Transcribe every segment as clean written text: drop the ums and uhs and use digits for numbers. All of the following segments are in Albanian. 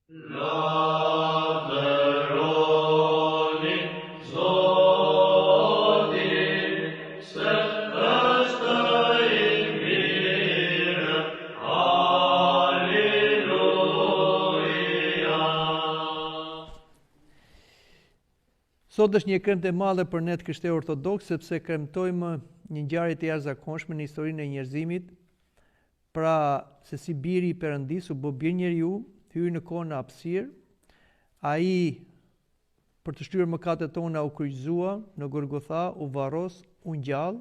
Lavdëroni Zotin, se është i mirë. Alleluia. Sot është një kremtë e madhe për ne të krishterë ortodoks, sepse kremtojmë një ngjarje të jashtëzakonshme në historinë e njerëzimit, pra se si biri i Perëndis u bë bir njeriu, hyrë në kohën e hapësirë, ai për të shtyr mëkatet tona u kryqëzua në Golgotha, u varros, u ngjall,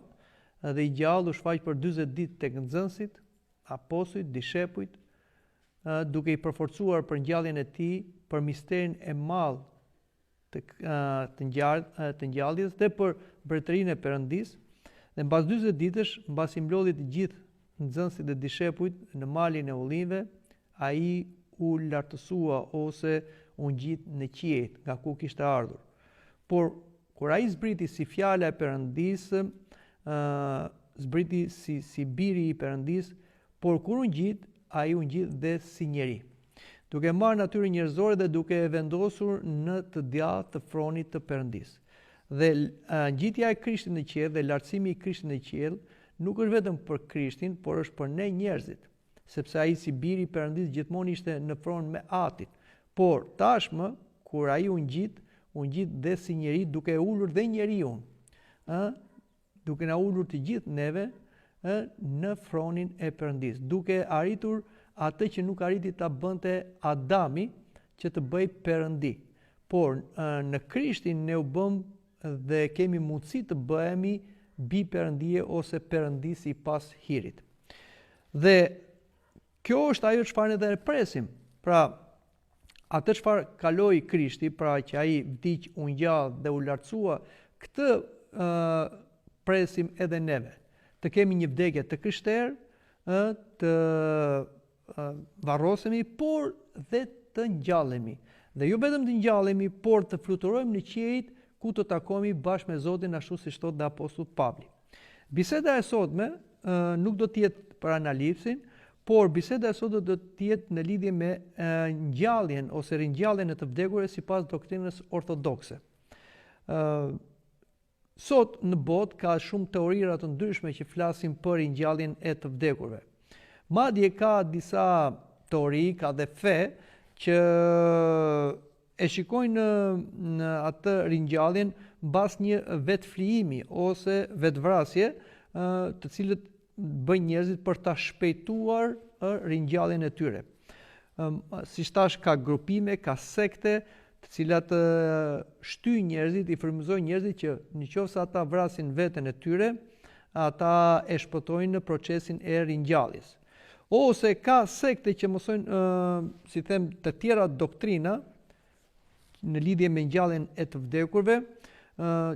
dhe i gjallë u shfaq për 40 ditë tek nxënësit, apostujt, dishepujt, duke i përforcuar për ngjalljen e tij, për misterin e madh të ngjalljes dhe për mbretërinë e Perëndis. Dhe mbas 40 ditësh, mbasi mblodhi të gjithë nxënësit dhe dishepujt në malin e Ullinjve, ai u lartësua ose u ngjit në qiell nga ku kishte ardhur. Por kur ai zbriti si fjala e Perëndis, zbriti si biri i Perëndis, por kur u ngjit, ai u ngjit dhe si njeri, duke marrë natyrën njerëzore dhe duke e vendosur në të djathtë të fronit të Perëndis. Dhe ngjitja e Krishtit në qiell dhe lartësimi i Krishtit në qiell nuk është vetëm për Krishtin, por është për ne njerëzit, sepse ai si biri i Perëndis gjithmonë ishte në fron me Atin. Por tashmë kur ai u ngjit dhe si njeri, duke e ulur dhe njeriu, duke na ulur të gjithë neve në fronin e Perëndis, duke arritur atë që nuk arriti ta bënte Adami, që të bëj Perëndi. Por në Krishtin ne u bëm dhe kemi mundësi të bëhemi bi Perëndie ose Perëndi sipas hirit. Dhe kjo është ajo çfarë ne e presim. Pra, atë çfarë kaloi Krishti, pra që ai vdiq, u ngjall dhe u lartësua, këtë presim edhe neve. Të kemi një vdekje të krishterë, të varrosemi, por dhe të ngjallemi. Dhe jo vetëm të ngjallemi, por të fluturojmë në qiell ku të takohemi bashkë me Zotin, ashtu siç thotë dhe apostulli Pavli. Biseda e sotme nuk do të jetë për analipsin, por biseda e sotme do të jetë në lidhje me ngjalljen ose ringjalljen e të vdekurve sipas doktrinës ortodokse. Sot në botë ka shumë teorira të ndryshme që flasin për ringjalljen e të vdekurve. Madje ka disa teori, ka dhe fe, që e shikojnë në atë ringjalljen mbas një vetflijimi ose vetvrasje, të cilët bëjnë njerëzit për ta shpejtuar ringjalljen e tyre. Siç thash, ka grupime, ka sekte, të cilat shtyjnë njerëzit, i frymëzojnë njerëzit që nëse ata vrasin veten e tyre, ata e shpëtojnë në procesin e ringjalljes. Ose ka sekte që mësojnë, si them, të tjera doktrina në lidhje me ngjalljen e të vdekurve,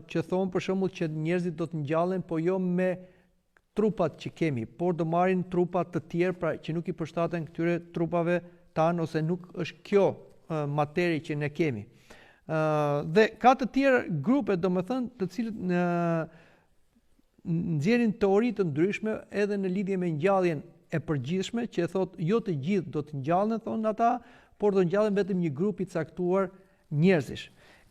që thonë për shembull që njerëzit do të ngjallen, po jo me trupat që kemi, por do marrin trupa të tjerë, pra që nuk i përshtaten këtyre trupave tanë, ose nuk është kjo materi që ne kemi. Dhe ka të tjerë grupe, domethënë, të cilët nxjerrin teori të ndryshme edhe në lidhje me ngjalljen e përgjithshme, që e thotë jo të gjithë do të ngjallen, thonë ata, por do ngjallen vetëm një grup i caktuar njerëzish.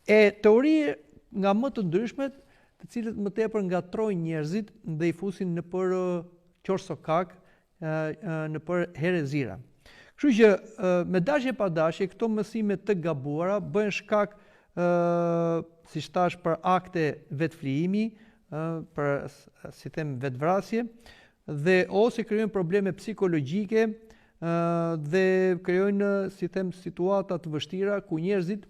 E teori nga më të ndryshmet, të cilët më tepër ngatrojnë njerëzit dhe i fusin në për qorsokak, në për herezira. Kështu që me dashje pa dashje, këto mësime të gabuara bëjnë shkak, siç thash, për akte vetflijimi, për si them vetvrasje, dhe ose krijojnë probleme psikologjike dhe krijojnë, si them, situata të vështira ku njerëzit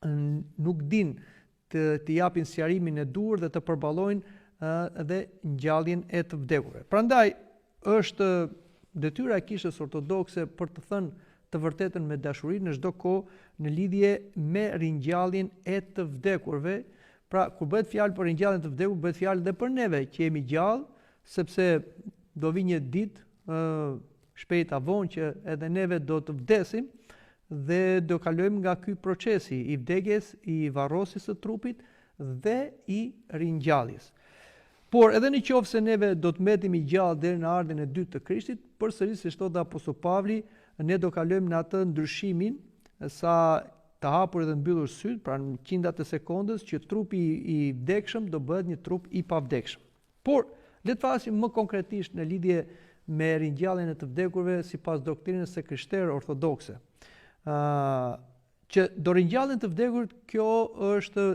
nuk dinë të japin sqarimin e duhur dhe të përballojnë dhe ngjalljen e të vdekurve. Prandaj është detyra e kishës ortodokse për të thënë të vërtetën me dashuri në çdo kohë në lidhje me ringjalljen e të vdekurve. Pra, kur bëhet fjalë për ringjalljen e të vdekurve, bëhet fjalë edhe për neve që jemi gjallë, sepse do vi një ditë shpejt a vonë që edhe neve do të vdesim dhe do kalojmë nga ky procesi i vdekjes, i varrosjes së trupit dhe i ringjalljes. Por edhe në qoftë se neve do të mbetemi gjallë deri në ardhmën e dytë të Krishtit, përsëri siç thotë apostulli Pavli, ne do kalojmë në atë ndryshimin sa të hapur dhe mbyllur syt, pra në qindat e sekondës që trupi i vdekshëm do bëhet një trup i pavdekshëm. Por le të flasim më konkretisht në lidhje me ringjalljen e të vdekurve sipas doktrinës së krishterë ortodokse. Që do ringjallen të vdekurit, kjo është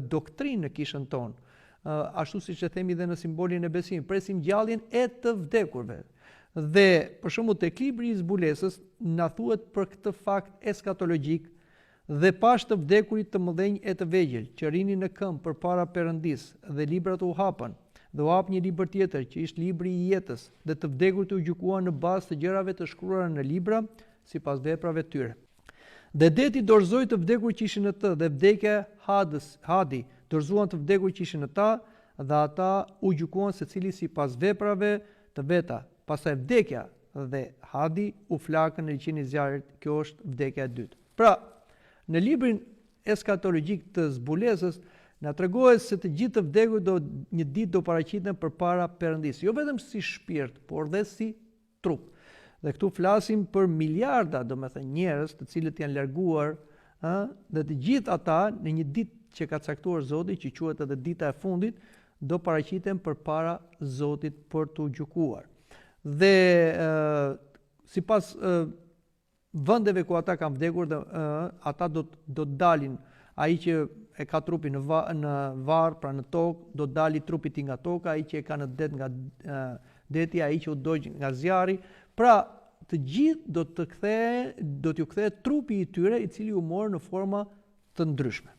doktrinë në kishën tonë. Ashtu siç e themi dhe në simbolin e besimit, presim ngjalljen e të vdekurve. Dhe për shembull tek libri i zbulesës na thuhet për këtë fakt eskatologjik dhe pash të vdekurit të mëdhenj e të vegjël që rinin në këmbë përpara Perëndis dhe librat u hapën dhe u hap një libër tjetër që ishte libri i jetës dhe të vdekurit u gjykuan në bazë të gjërave të shkruara në libra sipas veprave të tyre. Dhe deti dorëzoi të vdekurit që ishin në të dhe vdekja Hadi dorëzuan të vdekurit që ishin në ta dhe ata u gjykuan secili sipas veprave të veta. Pastaj vdekja dhe Hadi u flakën në liçenin e zjarrit. Kjo është vdekja e dytë. Pra, në librin eskatologjik të zbulesës na tregohet se të gjithë të vdekurit do një ditë do paraqiten përpara Perëndis, jo vetëm si shpirt, por dhe si trup. Dhe këtu flasim për miliarda, domethënë njerëz të cilët janë larguar, dhe të gjithë ata në një ditë që ka caktuar Zoti, që quhet edhe dita e fundit, do paraqiten përpara Zotit për t'u gjykuar. Dhe sipas vendeve ku ata kanë vdekur, ata do dalin. Ai që e ka trupin në varr, pra në tokë, do dali trupi i tij nga toka, ai që e ka në det nga deti, ai që u dogj nga zjarri. Pra, të gjithë do t'ju kthehet trupi i tyre, i cili u mor në forma të ndryshme.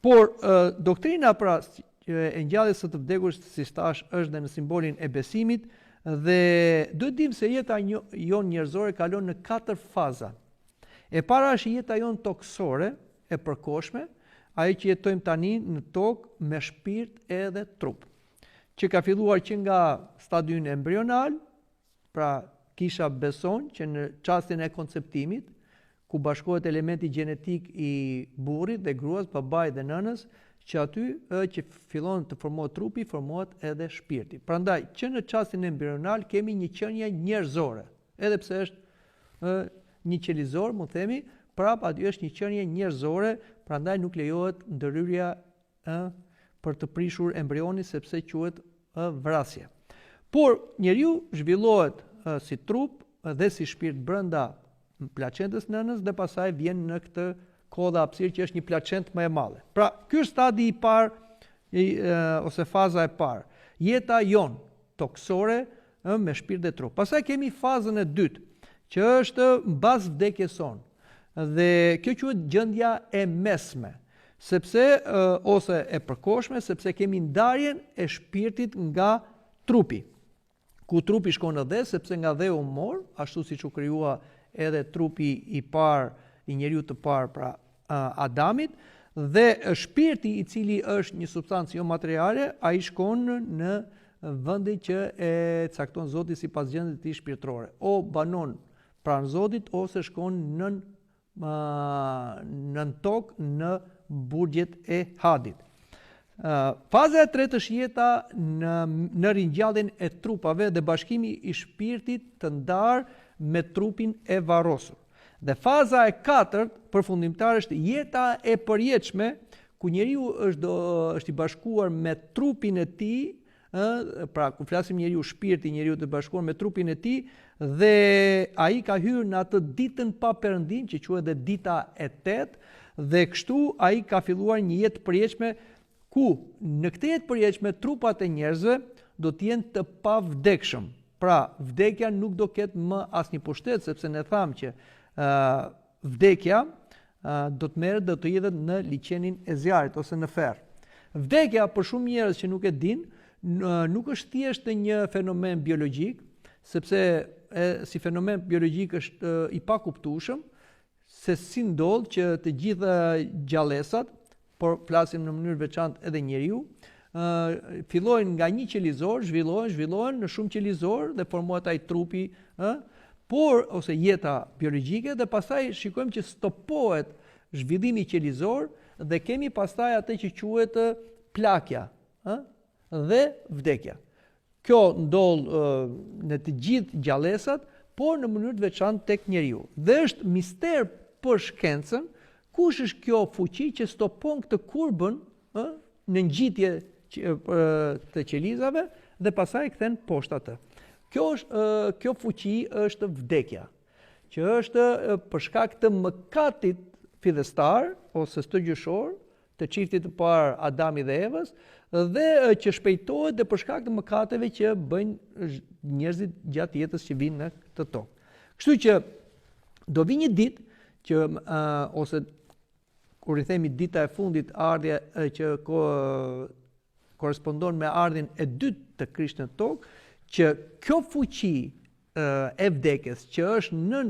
Por doktrina pra e ngjalljes së të vdekurit, si thash, është dhe në simbolin e besimit, dhe duhet dim se jeta jon njerëzore kalon në 4 faza. E para është jeta jon toksore, e përkohshme, ai që jetojmë tani në tokë me shpirt edhe trup, që ka filluar që nga stadiumi embrional, pra kisha beson që në çastin e konceptimit, ku bashkohet elementi gjenetik i burrit dhe gruas, babait dhe nënës, që aty që fillon të formohet trupi, formohet edhe shpirti. Prandaj, që në çastin embrional kemi një qenie njerëzore, edhe pse është një qelizor, mund themi, prap aty është një qenie njerëzore, prandaj nuk lejohet ndërhyrja për të prishur embrionin, sepse quhet vrasje. Por njeriu zhvillohet si trup dhe si shpirt brenda placentës nënës dhe pastaj vjen në këtë kohë dhe hapësirë që është një placentë më e madhe. Pra, ky është stadi i parë ose faza e parë. Jeta jon toksore me shpirt dhe trup. Pastaj kemi fazën e dytë, që është mbas vdekjes sonë. Dhe kjo quhet gjendja e mesme, sepse ose e përkohshme, sepse kemi ndarjen e shpirtit nga trupi. Ku trupi shkon në dhe, sepse nga dhe u mor, ashtu siç u krijua edhe trupi i parë i njeriu të parë, pra Adamit, dhe shpirti i cili është një substancë jo materiale, ai shkon në vendin që e cakton Zoti sipas gjendjes së tij shpirtërore. O banon pranë Zotit ose shkon nën tokë në burgjet e Hadit. Faza e tretë është jeta në ringjalljen e trupave dhe bashkimi i shpirtit të ndarë me trupin e varrosur. Dhe faza e katërt, përfundimtare, është jeta e përjetshme, ku njeriu është i bashkuar me trupin e tij, pra ku flasim njeriu shpirti, njeriu të bashkuar me trupin e tij, dhe ai ka hyrë në atë ditën pa perëndim, që quhet dhe dita e tetë, dhe kështu ai ka filluar një jetë përjetshme, ku në këtë jetë përjetshme trupat e njerëzve do të jenë të pavdekshëm. Pra, vdekja nuk do ketë më asnjë pushtet, sepse ne thamë që vdekja do të merret dhe të jetët në liçenin e zjarrit ose në ferr. Vdekja, për shumë njerëz që nuk e din, nuk është thjesht një fenomen biologjik, sepse si fenomen biologjik është i pakuptueshëm, se si ndodh që të gjitha gjallësat, por flasim në mënyrë veçantë edhe njeriu, fillojnë nga një qelizor, zhvillohen në shumë qelizor dhe formohet ai trupi, ose jeta biologjike, dhe pastaj shikojmë që stopohet zhvillimi qelizor dhe kemi pastaj atë që quhet plakja, dhe vdekja. Kjo ndodh në të gjithë gjallësat, por në mënyrë të veçantë tek njeriu. Dhe është mister për shkencën, kush është kjo fuqi që stopon këtë kurbën në ngjitje të qelizave dhe pastaj kthen poshtë atë. Kjo fuqi është vdekja, që është për shkak të mëkatit fillestar ose stërgjyshor të çiftit të parë Adami dhe Evës, dhe që shpejtohet dhe për shkak të mëkateve që bëjnë njerëzit gjatë jetës që vinë në këtë tokë. Kështu që do vi një ditë që ose kur I themi dita e fundit, ardhja që korespondon me ardhin e dytë të Krishtit në tokë, që kjo fuqi e vdekjes që është nën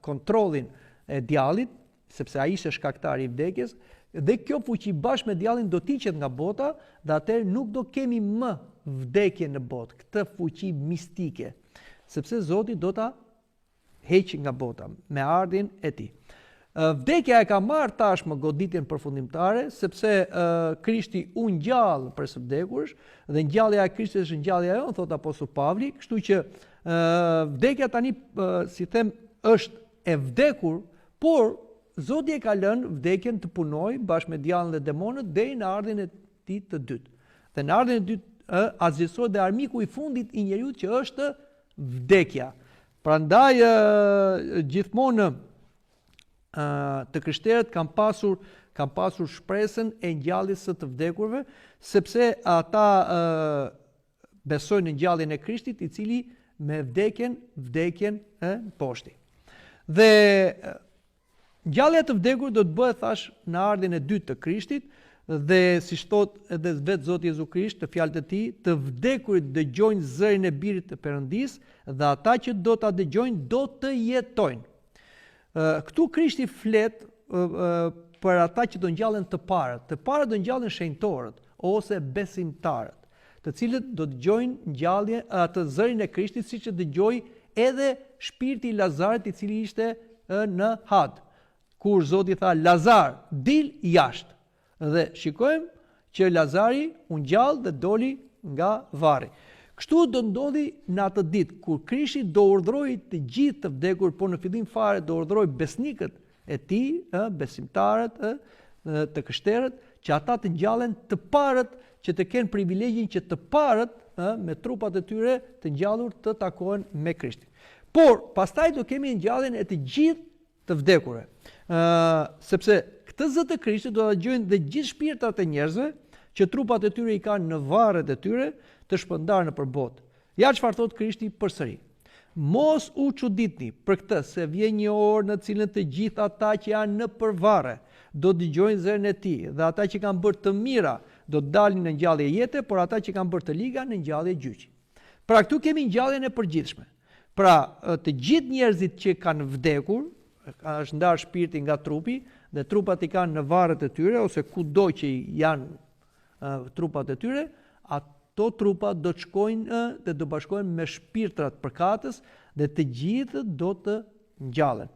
kontrollin e djallit, sepse ai ishte shkaktari I vdekjes, dhe kjo fuqi bashkë me djallin do t'iqet nga bota, dhe atëherë nuk do kemi më vdekje në botë, këtë fuqi mistike, sepse Zoti do ta heqë nga bota me ardhin e tij. Vdekja e ka marrë tashmë goditjen përfundimtare, sepse Krishti u ngjall për së vdekurësh, dhe ngjallja e Krishtit është ngjallja jonë, thot Apostulli Pavli, kështu që vdekja tani, si them, është e vdekur, por Zoti e ka lënë vdekjen të punojë bashkë me djallin dhe demonët deri në ardhin e tij të dytë. Dhe në ardhin e dytë azhësohet dhe armiku I fundit I njeriut që është vdekja. Prandaj gjithmonë të krishterët kanë pasur shpresën e ngjalljes së të vdekurve, sepse ata besojnë në ngjalljen e Krishtit, I cili me vdekjen poshti. Dhe ngjallja të vdekur do të bëhet thash në ardhin e dytë të Krishtit, dhe siç thot edhe vetë Zoti Jezu Krisht të fjalët e tij, të vdekurit dëgjojnë zërin e birit të Perëndis, dhe ata që do ta dëgjojnë do të jetojnë. Këtu Krishti flet për ata që do ngjallen të parët. Të parët do ngjallen shenjtorët ose besimtarët, të cilët do dëgjojnë ngjallje atë zërin e Krishtit, siç e dëgjoi edhe shpirti I Lazarit, I cili ishte në Had, kur Zoti tha Lazar, dil jashtë. Dhe shikojmë që Lazari u ngjall dhe doli nga varri. Kështu do ndodhi në atë ditë kur Krishti do urdhrojë të gjithë të vdekur, por në fillim fare do urdhrojë besnikët e tij, besimtarët, të krishterët, që ata të ngjallen të parët, që të kenë privilegjin që të parët me trupat e tyre të ngjallur të takohen me Krishtin. Por pastaj do kemi ngjalljen e të gjithë të vdekurve. Sepse këtë zë të Krishtit do ta gjojnë dhe gjithë shpirtat e njerëzve që trupat e tyre I kanë në varret e tyre të shpërndarë nëpër botë. Ja çfarë thot Krishti përsëri. Mos u çuditni për këtë, se vjen një orë në cilën të gjithë ata që janë nëpër varre do dëgjojnë zërin e tij, dhe ata që kanë bërë të mira do të dalin në ngjallje jete, por ata që kanë bërë të liga në ngjallje gjyqi. Pra këtu kemi ngjalljen e përgjithshme. Pra të gjithë njerëzit që kanë vdekur, është ndarë shpirti nga trupi, dhe trupat I kanë në varret e tyre ose kudo që janë trupat e tyre, ato trupa do të shkojnë dhe do bashkohen me shpirtrat përkatës dhe të gjithë do të ngjallen.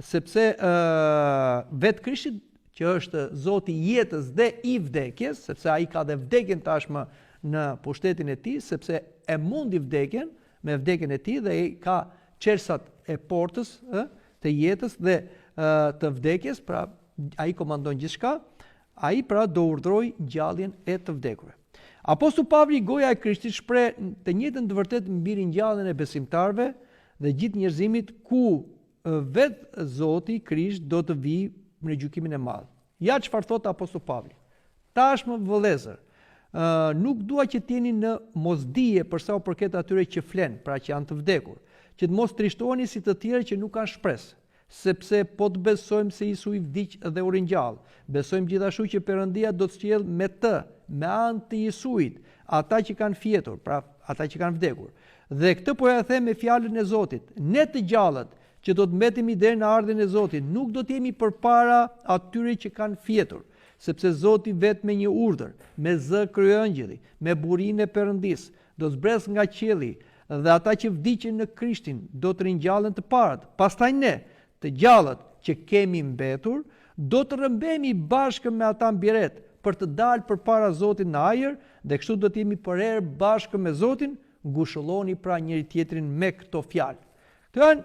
Sepse vetë Krishti që është Zoti I jetës dhe I vdekjes, sepse ai ka dhe vdekjen tashmë në pushtetin e tij, sepse e mundi vdekjen me vdekjen e tij dhe ai ka çelësat e portës të jetës dhe të vdekjes, pra ai komandon gjithçka, ai pra do urdhrojë ngjalljen e të vdekurve. Apostulli Pavli goja e Krishtit shpreh të njëjtën të vërtetë mbi ngjalljen e besimtarëve dhe gjithë njerëzimit, ku vetë Zoti Krisht do të vijë në gjykimin e madh. Ja çfarë thot Apostulli Pavli. Tashmë vëllezër, nuk dua që t'jeni në mosdije për sa u përket atyre që flen, pra që janë të vdekur, që të mos trishtoheni si të tjerë që nuk kanë shpresë, sepse po të besojmë se Jesu I vdiq dhe u ringjall. Besojmë gjithashtu që Perëndia do të sjellë me të, me anë të Jesuit, ata që kanë fjetur, pra ata që kanë vdekur. Dhe këtë po ja them me fjalën e Zotit, ne të gjallët që do të mbetemi deri në ardhin e Zotit, nuk do të jemi përpara atyre që kanë fjetur, sepse Zoti vetë me një urdhër, me zë kryejëngjëlli, me burinë e Perëndis, do të zbresë nga qielli, dhe ata që vdiqën në Krishtin do të ringjallen të parët. Pastaj ne, të gjallët që kemi mbetur, do të rëmbemi bashkë me ata mbiret për të dalë përpara Zotit në ajër, dhe kështu do të jemi përherë bashkë me Zotin, ngushëlloni pra njëri tjetrin me këto fjalë. Këto janë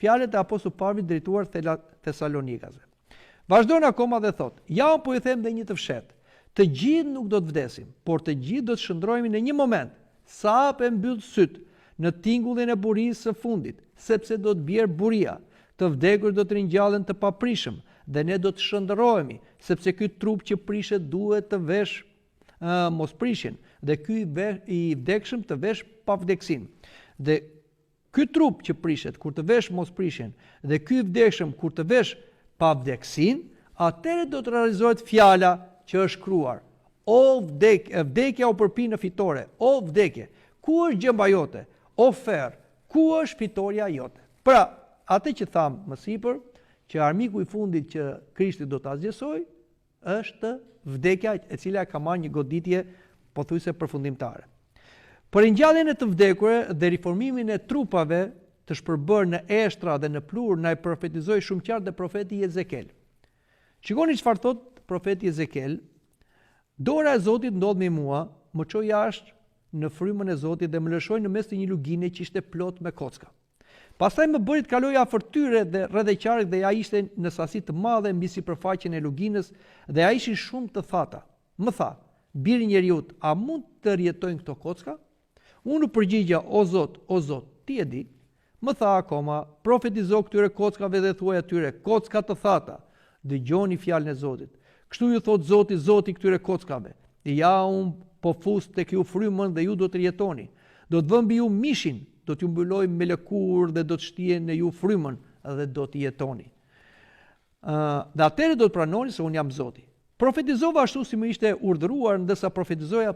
fjalët e apostullit Pavlit drejtuar Thesalonikasve. Vazhdon akoma dhe thot: "Ja unë po ju them dhe një të fshetë, të gjithë nuk do të vdesim, por të gjithë do të shndrohemi në një moment, sa hapë mbyll syt në tingullin e burisë së fundit, sepse do të bjerë buria, të vdekur do të ringjallen të paprishëm, dhe ne do të shndrohemi, sepse ky trup që prishet duhet të vesh mosprishjen, dhe ky i vdekshëm të vesh pavdeksin. Dhe ky trup që prishet kur të vesh mosprishjen, dhe ky i vdekshëm kur të vesh pavdeksin, atëherë do të realizohet fjala që është shkruar: O vdekja u përpi në fitore, o vdekje, ku është gjëmba jote? O ferr, ku është fitoria jote? Pra, atë që tham më sipër, që armiku i fundit që Krishti do ta zgjesojë është vdekja, e cila ka marrë një goditje pothuajse përfundimtare. Për ringjalljen e të vdekurve dhe riformimin e trupave të shpërbërë në eshtra dhe në plur na e profetizoi shumë qartë dhe profeti Ezekiel. Shikoni çfarë thot profeti Ezekiel: Dora e Zotit ndodh me mua, më çoi jashtë në frymën e Zotit dhe më lëshoi në mes të një lugine që ishte plot me kocka. Pastaj më bëri të kaloj afër tyre dhe rreth e qark, dhe ja ishte në sasi të madhe mbi sipërfaqen e luginës, dhe ja ishin shumë të thata. Më tha: Biri i njeriut, a mund të rjetojnë këto kocka? Unë përgjigja: O Zot, ti e di. Më tha akoma: Profetizo këtyre kockave dhe thuaj atyre: Kocka të thata, dëgjoni fjalën e Zotit. Kështu ju thot Zoti këtyre kockave: Ja unë po fus tek ju frymën dhe ju do të rjetoni. Do të vë mbi ju mishin, do t'ju mbyloj me lëkurë dhe do të shtihen në ju frymën dhe do të jetoni. Dhe atëherë do të pranoni se unë jam Zoti. Profetizova ashtu si më ishte urdhëruar, ndërsa profetizoja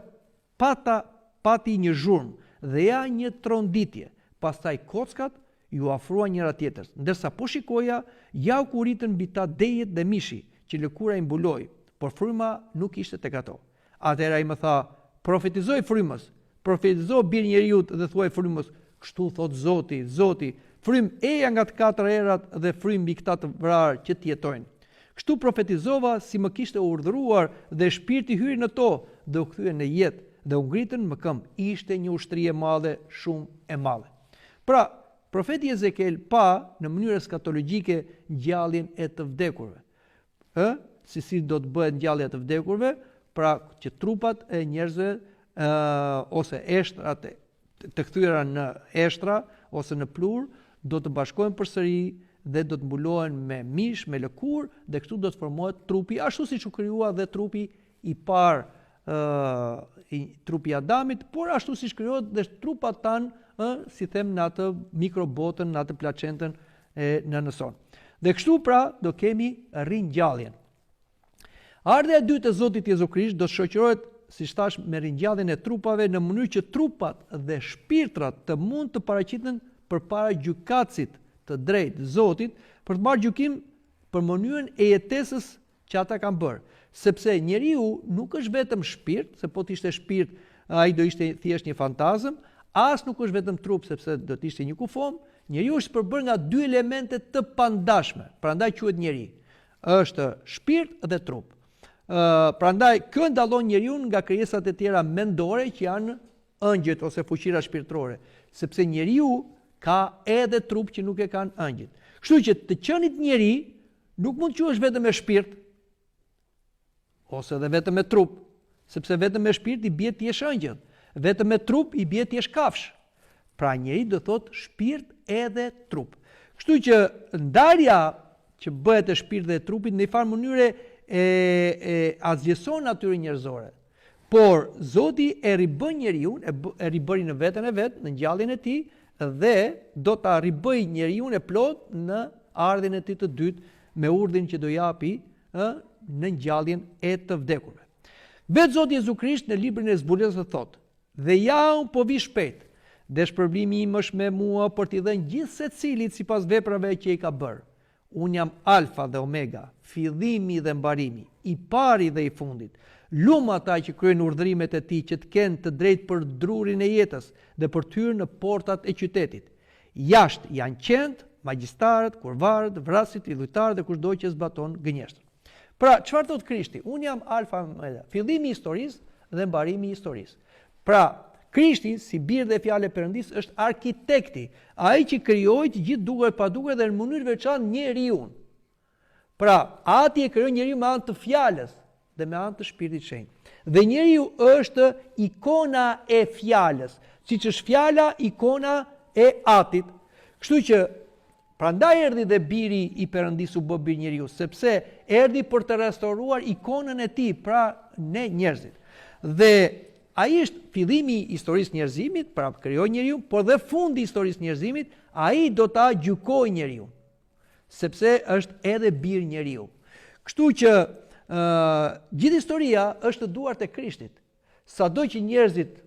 pati një zhurmë dhe ja një tronditje. Pastaj kockat ju afruan njëra tjetrës, ndërsa po shikoja, ja u kuritën mbi ta dejet dhe mishi, që lëkura i mbuloi, por fryma nuk ishte tek ato. Atëherë ai më tha: Profetizoj frymës, profetizo bir njeriut dhe thuaj frymës: Kështu thot Zoti, frym eja nga të katër erat dhe frym mbi këta të vrarë që të jetojnë. Kështu profetizova si më kishte urdhëruar dhe shpirti hyri në to dhe u kthye në jetë dhe u ngritën më këmbë. Ishte një ushtri e madhe, shumë e madhe. Pra, profeti Ezekiel pa në mënyrë eskatologjike ngjalljen e të vdekurve. Si do të bëhet ngjallja e të vdekurve? Pra, që trupat e njerëzve ose eshtrat të kthyera në eshtra ose në plur do të bashkohen përsëri dhe do të mbulohen me mish, me lëkurë, dhe kështu do të formohet trupi ashtu siç u krijua dhe trupi i parë, trupi i Adamit, por ashtu siç krijohet dhe trupat tanë, si them, në atë mikrobotën, në atë placentën e nënëson. Dhe kështu pra do kemi ringjalljen. Ardha e dytë e Zotit Jezu Krisht do të shoqërohet, siç thash, me ringjalljen e trupave në mënyrë që trupat dhe shpirtrat të mund të paraqiten përpara gjykatësit të drejtë Zotit për të marrë gjykim për mënyrën e jetesës që ata kanë bërë. Sepse njeriu nuk është vetëm shpirt, se po të ishte shpirt, ai do ishte thjesht një fantazëm, as nuk është vetëm trup, sepse do të ishte një kufom. Njeriu është përbërë nga dy elemente të pandashme, prandaj quhet njeri. Është shpirt dhe trup. Prandaj kë ndallon njeriu nga krijesat e tjera mendore që janë ëngjëjt ose fuqira shpirtërore, sepse njeriu ka edhe trup që nuk e kanë ëngjëjt. Kështu që të qenit njeri nuk mund të quhesh vetëm me shpirt ose edhe vetëm me trup, sepse vetëm me shpirt i bie ti je ëngjëll, vetëm me trup i bie ti je kafsh. Pra njeri do thot shpirt edhe trup. Kështu që ndarja që bëhet e shpirt dhe e trupit në një farë mënyre e azgjeson natyrën njerëzore. Por Zoti e ribën njeriu, e ribëri në veten e vet, në ngjalljen e tij, dhe do ta ribëj njeriu e plot në ardhjen e tij të dytë me urdhrin që do japi në ngjalljen e të vdekurve. Vetë Zoti Jezu Krisht në librin e zbuljes thotë: "Dhe ja unë po vi shpejt, dhe shpërblimi im është me mua për t'i dhënë gjithë secilit sipas veprave që i ka bërë. Unë jam Alfa dhe Omega, fillimi dhe mbarimi, i pari dhe i fundit. Lumë ata që kryejnë urdhrimet e tij që të kenë të drejtë për drurin e jetës dhe për të hyrë në portat e qytetit. Jashtë janë qend, magjistarët, kurvarët, vrasit, idhujtarët dhe kushdo që zbaton gënjeshtër." Pra, çfarë thot Krishti? Unë jam Alfa dhe Omega, fillimi i historisë dhe mbarimi i historisë. Pra, Krishti, si birë dhe fjalë e Perëndis, është arkitekti, ai që krijoi të gjithë duket pa duket dhe në mënyrë veçantë njeriu. Pra, ati e krijoi njeriu me anë të fjalës dhe me anë të Shpirtit Shenjtë. Dhe njeriu është ikona e fjalës, siç është fjala ikona e atit. Kështu që prandaj erdhi dhe biri i Perëndis u bë bir njeriu, sepse erdhi për të restauruar ikonën e tij, pra ne njerëzit. Dhe ai është fillimi i historisë njerëzimit, pra krijoi njeriu, por dhe fundi i historisë njerëzimit, ai do ta gjykojë njeriu, sepse është edhe bir njeriu. Kështu që gjithë historia është në duart e Krishtit. Sado që njerëzit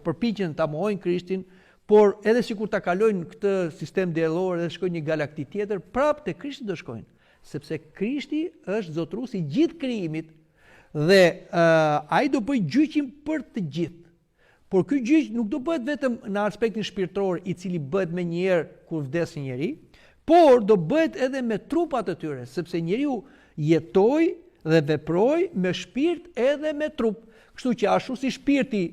përpiqen ta mohojnë Krishtin, por edhe sikur ta kalojnë këtë sistem diellor dhe shkojnë një galakti tjetër, prapë te Krishti do shkojnë, sepse Krishti është zotëruesi i gjithë krijimit dhe ai do bëj gjyqin për të gjithë. Por ky gjyq nuk do bëhet vetëm në aspektin shpirtëror, i cili bëhet më njëherë kur vdes një njeri, por do bëhet edhe me trupat e tyre, sepse njeriu jetoi dhe veproi me shpirt edhe me trup. Kështu që ashtu si shpirti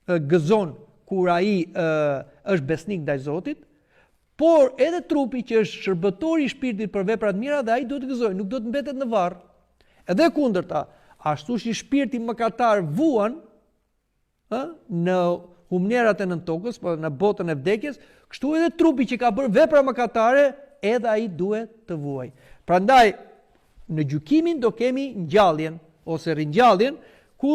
gëzon kur ai është besnik ndaj Zotit, por edhe trupi që është shërbëtori i shpirtit për vepra të mira dhe ai duhet të gëzojë, nuk do të mbetet në varr. Edhe kundërta, ashtu si shpirti mëkatar vuan në humnerat e nën tokës, po në botën e vdekjes, kështu edhe trupi që ka bërë vepra mëkatare, edhe ai duhet të vuajë. Prandaj në gjykimin do kemi ngjalljen ose ringjalljen ku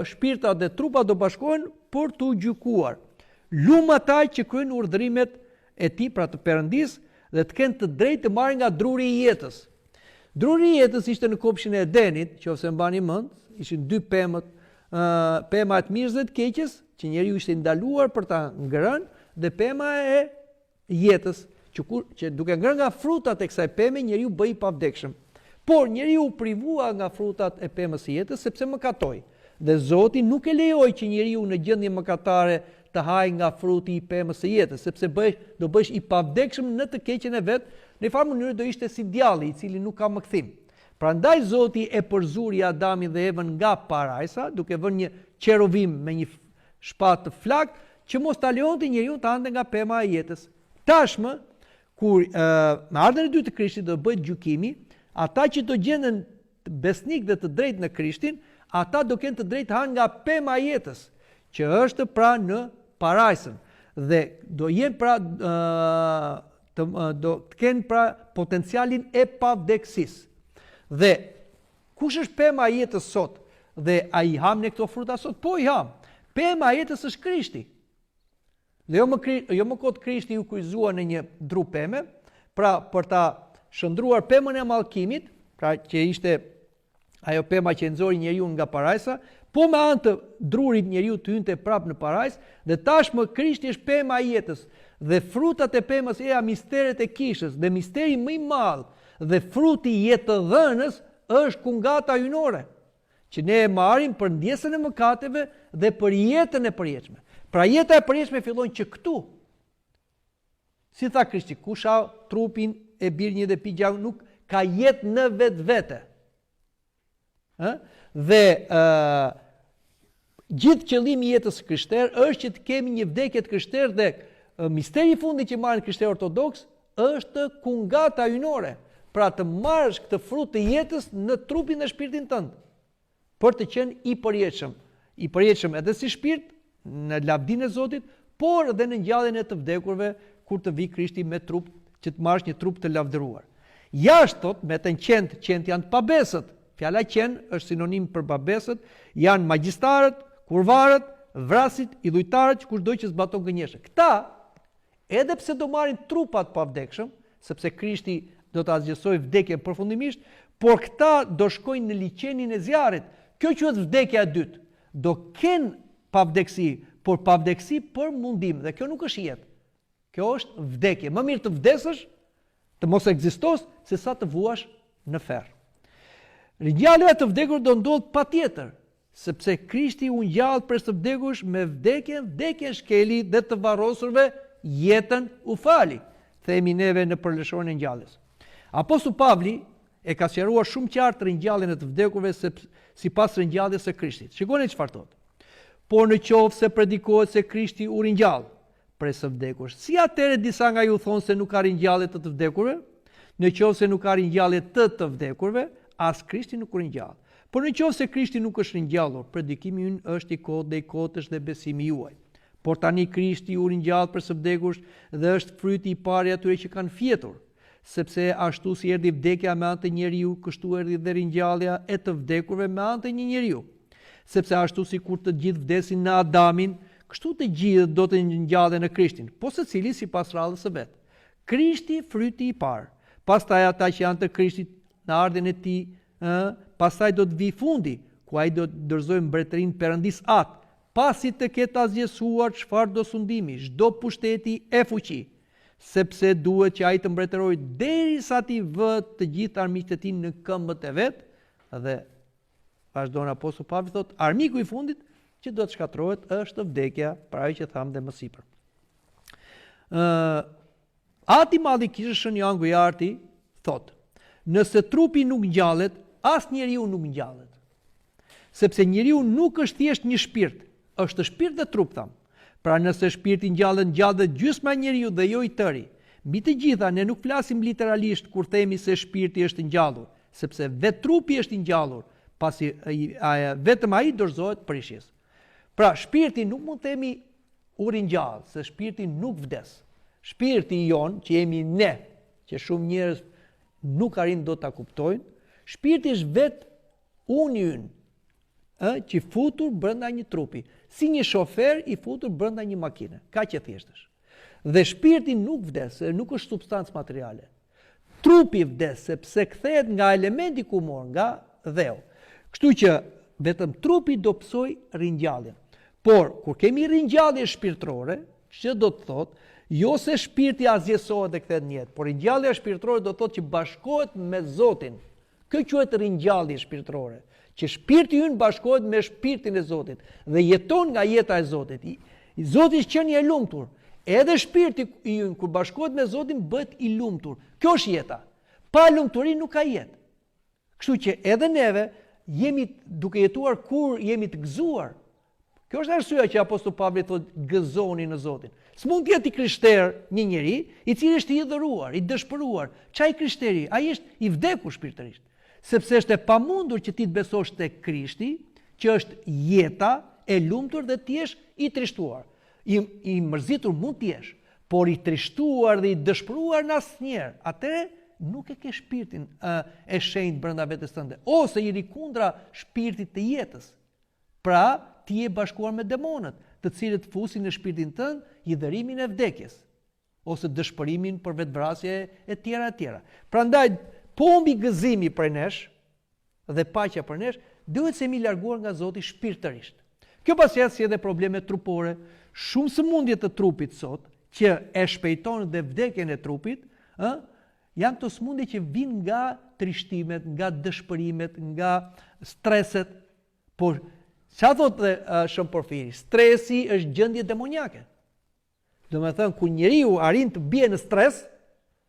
shpirtat dhe trupat do bashkohen për të gjykuar. Lumë ata që kryejnë urdhërimet e tij, pra të Perëndis, dhe të kenë të drejtë të marrin nga druri i jetës. Druri i jetës ishte në kopshin e Edenit, nëse mbani mend, ishin dy pemët, pema e të mirës dhe të keqes, që njeriu ishte ndaluar për ta ngrënë, dhe pema e jetës, që duke ngrënë nga frutat e kësaj peme, njeriu bëhej i pavdekshëm. Por njeriu u privua nga frutat e pemës së jetës sepse mëkatoi. Dhe Zoti nuk e lejoi që njeriu në gjendje mëkatare të hajë nga fruti i pemës së jetës, sepse do bëhesh i pavdekshëm në të keqen e vet, në farë mënyrë do ishte si djalli i cili nuk ka mëkthim. Prandaj Zoti e përzuri Adamin dhe Evën nga parajsa, duke vënë një qerovim me një shpatë të flak, që mos ta lejonte njeriu të hante nga pema e jetës. Tashmë, kur me ardhen e dytë të Krishtit do bëhet gjykimi, ata që do gjenden besnik dhe të drejtë në Krishtin, ata do kenë të drejtë hanë nga pema e jetës, që është pra në parajsën, dhe do jenë pra do të kenë pra potencialin e pavdeksisë. Dhe kush është pema e jetës sot? Dhe a i ham ne këto fruta sot? Po i ham. Pema e jetës është Krishti. Dhe jo më kot Krishti u kryqëzua në një dru peme, pra për ta shëndruar pemën e mallkimit, pra që ishte ajo pema që nxori njeriu nga parajsa, po me anë të drurit njeriu të hynte prapë në parajsë, dhe tashmë Krishti është pema e jetës, dhe frutat e pemës janë misteret e kishës, dhe misteri më i madh dhe fruti i jetëdhënës është kungata hyjnore, që ne e marrim për ndjesën e mëkateve dhe për jetën e përjetshme. Pra jeta e përjetshme fillon që këtu. Si tha Krishti, kush ha trupin e birë një dhe pi gjakun nuk ka jetë në vetvete. Dhe gjithë qëllimi i jetës krishtere është që të kemi një vdekje të krishterë, dhe misteri i fundit që marrin krishterë ortodoks është kungata hyjnore. Pra të marrësh këtë frut të jetës në trupin dhe shpirtin tënd, për të qenë i përjetshëm. I përjetshëm edhe si shpirt në lavdinë e Zotit, por edhe në ngjalljen e të vdekurve kur të vi Krishti me trup, që të marrësh një trup të lavdëruar. Jashtë thot, me të qend janë të pabesët. Fjala qend është sinonim për pabesët, janë magjistarët, kurvarët, vrasit, idhujtarët, kushdo që zbaton gënjeshtër. Këta, edhe pse do marrin trupat pavdekshëm, sepse Krishti do të azgjësoj vdekje përfundimisht, por këta do shkojnë në liçenin e zjarrit. Kjo quhet vdekja e dytë. Do kenë pavdeksi, por pavdeksi për mundim, dhe kjo nuk është jetë. Kjo është vdekje. Më mirë të vdesësh, të mos ekzistosh, se sa të vuash në ferr. Ringjallja e të vdekur do ndodh patjetër, sepse Krishti u ngjall për të vdekursh me vdekjen shkeli dhe të varrosurve jetën u fali. Themi neve në përlëshorin e ngjalljes. Apostulli Pavli e ka sqaruar shumë qartë ringjalljen e të vdekurve sipas ringjalljes së Krishtit. Shikoni çfarë thotë. por në qoftë se predikohet se Krishti u ringjall prej së vdekurve. Si atëherë disa nga ju thonë se nuk ka ringjallje të vdekurve? Në qoftë se nuk ka ringjallje të vdekurve, as Krishti nuk u ringjall. Por në qoftë se Krishti nuk është ringjallur, predikimi ynë është i kotë dhe i kotësh dhe besimi juaj. Por tani Krishti u ringjall për së vdekurve dhe është fryti i parë i atyre që kanë fjetur. Sepse ashtu si erdhi vdekja me anë të njeriu, kështu erdhi dhe ringjallja e të vdekurve me anë të një njeriu. Sepse ashtu si kur të gjithë vdesin në Adamin, kështu të gjithë do të ngjallen në Krishtin, po secili sipas radhës së vet. Krishti fryti i parë, pastaj ata që janë të Krishtit në ardhen e tij, pastaj do të vi fundi, ku ai do të dorëzojë mbretërinë Perëndis atë, pasi të ketë azgjesuar çfarë do sundimi, çdo pushteti e fuqi. Sepse duhet që ai të mbretërojë derisa ti vë të gjithë armiqtë e tij në këmbët e vet, dhe vazhdon apostulli Pavli thotë, armiku i fundit që do të shkatërrohet është vdekja, pra ajo që tham dhe më sipër. Ati madhi kishën Joan Gujarti thotë, nëse trupi nuk ngjallet, as njeriu nuk ngjallet. Sepse njeriu nuk është thjesht një shpirt, është shpirt dhe trup tham. Pra nëse shpirti ngjallet dhe gjysma e njeriu dhe jo i tëri. Mbi të gjitha ne nuk flasim literalisht kur themi se shpirti është ngjallur, sepse vetë trupi është i ngjallur, pasi vetëm ai dorëzohet prishjes. Pra shpirti nuk mund të themi u ringjall, se shpirti nuk vdes. Shpirti jon që jemi ne, që shumë njerëz nuk arrin dot ta kuptojnë, shpirti është vetë unë ynë, që futur brenda një trupi, si një shofer i futur brenda një makine, kaq e thjesht është. Dhe shpirti nuk vdes, nuk është substancë materiale. Trupi vdes sepse kthehet nga elementi kumor, nga dheu. Kështu që vetëm trupi do psoj ringjalljen. Por kur kemi ringjallje shpirtërore, që do të thotë, jo se shpirti azgjesohet dhe kthehet në jetë, por ringjallja shpirtërore do të thotë që bashkohet me Zotin. Kjo quhet ringjallje shpirtërore, që shpirti ynë bashkohet me shpirtin e Zotit dhe jeton nga jeta e Zotit. I Zoti është qenie e lumtur. Edhe shpirti ynë kur bashkohet me Zotin bëhet i lumtur. Kjo është jeta. Pa lumturi nuk ka jetë. Kështu që edhe neve jemi duke jetuar kur jemi të gëzuar. Kjo është arsyeja që apostulli Pavli thotë gëzoni në Zotin. S'mund të jetë i krishter një njeri i cili është i dhëruar, i dëshpëruar. Çai krishteri? Ai është i vdekur shpirtërisht. Sepse është e pamundur që ti të besosh tek Krishti, që është jeta e lumtur dhe ti jesh i trishtuar. I mërzitur mund të jesh, por i trishtuar dhe i dëshpëruar në asnjëherë. Atëherë nuk e ke shpirtin e shenjtë brenda vetes tënde, ose i rikundra shpirtit të jetës. Pra, ti je bashkuar me demonët, të cilët fusin në shpirtin tënd i dhërimin e vdekjes, ose dëshpërimin për vetvrasje e tjera e tjera. Prandaj, pombi gëzimi për nesh dhe paqja për nesh, duhet se mi larguar nga Zoti shpirtërisht. Kjo pastaj si edhe probleme trupore, shumë sëmundje të trupit sot, që e shpejton dhe vdekjen e trupit, janë të sëmundje që vijnë nga trishtimet, nga dëshpërimet, nga streset. Por çfarë thotë Shën Porfiri? Stresi është gjendje demoniake. Do të thënë, kur njeriu arrin të bie në stres,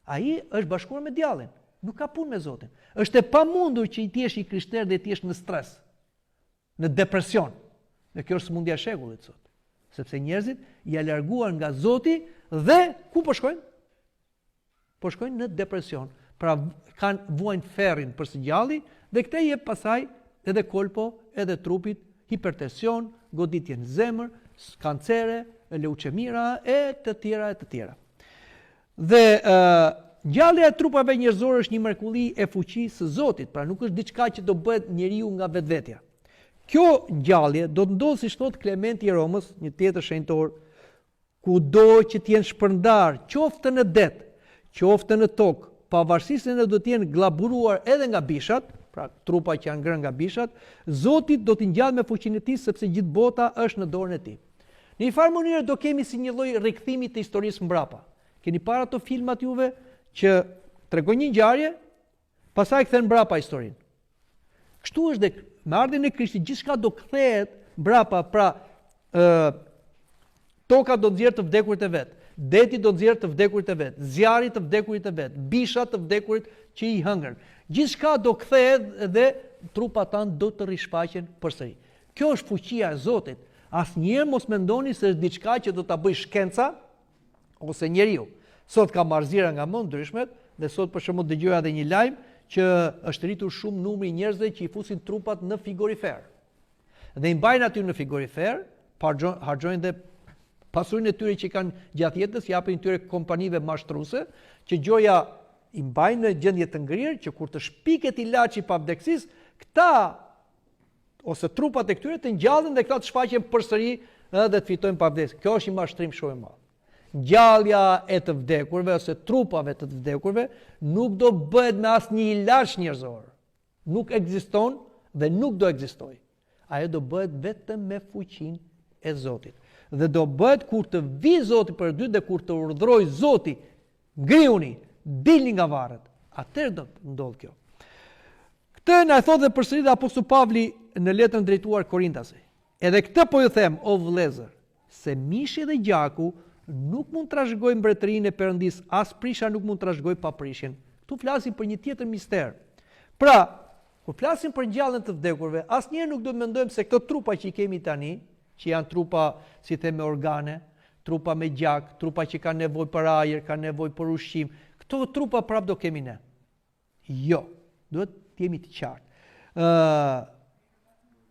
ai është bashkuar me djallin. Nuk ka punë me Zotin. Është e pamundur që ti jesh i krishter dhe ti jesh në stres, në depresion. Dhe kjo është sëmundja e shekullit sot. Sepse njerëzit ja larguar nga Zoti dhe ku po shkojnë? Po shkojnë në depresion. Pra kanë vuajnë ferrin për së gjalli dhe këtë jep pasaj edhe kolpo, edhe trupit, hipertension, goditje në zemër, kancere, leuqemira e të tjera. Dhe ngjallja e trupave njerëzore është një mrekulli e fuqisë së Zotit, pra nuk është diçka që do bëhet njeriu nga vetvetja. Kjo ngjallje do të ndodhë, siç thot Klementi i Romës, një tjetër shenjtor, kudo që të jenë shpërndar, qoftë në det, qoftë në tokë, pavarësisht se ne do të jenë glaburuar edhe nga bishat, pra trupa që janë ngrënë nga bishat, Zoti do t'i ngjallë me fuqinë e tij, sepse gjithë bota është në dorën e tij. Në një farë mënyrë do kemi si një lloj rikthimi të historisë mbrapa. Keni para ato filmat juve që tregojnë një ngjarje, pastaj kthen mbrapa historinë. Kështu është dhe me ardhin e Krishtit gjithçka do kthehet mbrapa, pra toka do nxjerrë të vdekurit e vet, deti do nxjerrë të vdekurit e vet, zjarri të vdekurit e vet, bishat të vdekurit që i hëngër. Gjithçka do kthehet dhe trupat tanë do të rishfaqen përsëri. Kjo është fuqia e Zotit Asnjëherë mos mendoni se është diçka që do ta bëj shkenca ose njeriu. Sot ka marrëzira nga më ndryshmet dhe sot për shembull dëgjoja edhe një lajm që është rritur shumë numri njerëzve që i fusin trupat në frigorifer. Dhe i mbajnë aty në frigorifer, harxojnë dhe pasurinë e tyre që kanë gjatë jetës, japin tyre kompanive mashtruese, që gjoja i mbajnë në gjendje të ngrirë, që kur të shpiket ilaçi pa vdekësisë, këta ose trupat e këtyre të ngjallen dhe këta të shfaqen përsëri dhe të fitojnë pa vdekje. Kjo është një mashtrim shumë i madh. Ngjallja e të vdekurve ose trupave të vdekurve nuk do bëhet me asnjë ilaç njerëzor. Nuk ekziston dhe nuk do ekzistoj. Ajo do bëhet vetëm me fuqinë e Zotit. Dhe do bëhet kur të vi Zoti për dy dhe kur të urdhroj Zoti, ngriuni, dilni nga varret. Atëherë do të ndodh kjo. Këtë na e thotë dhe përsëri dhe Apostulli Pavli në letrën drejtuar Korintasve. Edhe këtë po ju them, o vëllezër, se mishi dhe gjaku nuk mund të trashëgojë mbretërinë e Perëndis, as prisha nuk mund të trashëgojë paprishjen. Tu flasim për një tjetër mister. Pra, kur flasim për ngjalljen të vdekurve, asnjëherë nuk do të mendojmë se këto trupa që i kemi tani, që janë trupa, si them, me organe, trupa me gjak, trupa që kanë nevojë për ajër, kanë nevojë për ushqim, këto trupa prap do kemi ne. Jo, duhet të jemi të qartë.